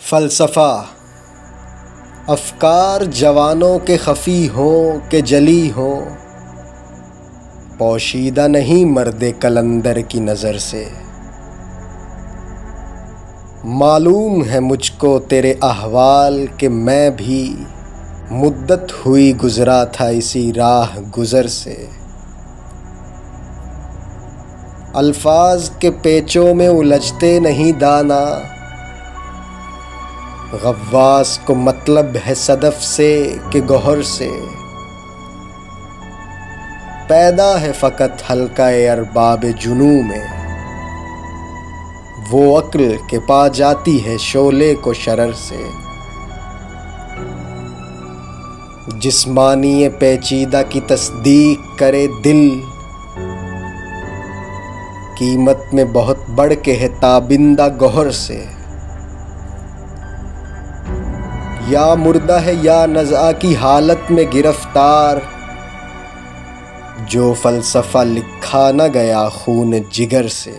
फ़लसफ़ा अफ़कार जवानों के ख़फ़ी हों कि जली हों, पोशीदा नहीं मर्दे कलंदर की नज़र से। मालूम है मुझको तेरे अहवाल कि मैं भी मुद्दत हुई गुज़रा था इसी राह गुज़र से। अल्फाज के पेचों में उलझते नहीं दाना, गव्वास को मतलब है सदफ से कि गौहर से। पैदा है फ़कत हल्का-ए अरबाब जुनू में, वो अक्ल के पा जाती है शोले को शरर से। जिस्मानी पेचीदा की तस्दीक करे दिल, कीमत में बहुत बढ़ के है ताबिंदा गौहर से। या मुर्दा है या नज़ा की हालत में गिरफ्तार, जो फ़लसफ़ा लिखा न गया खून जिगर से।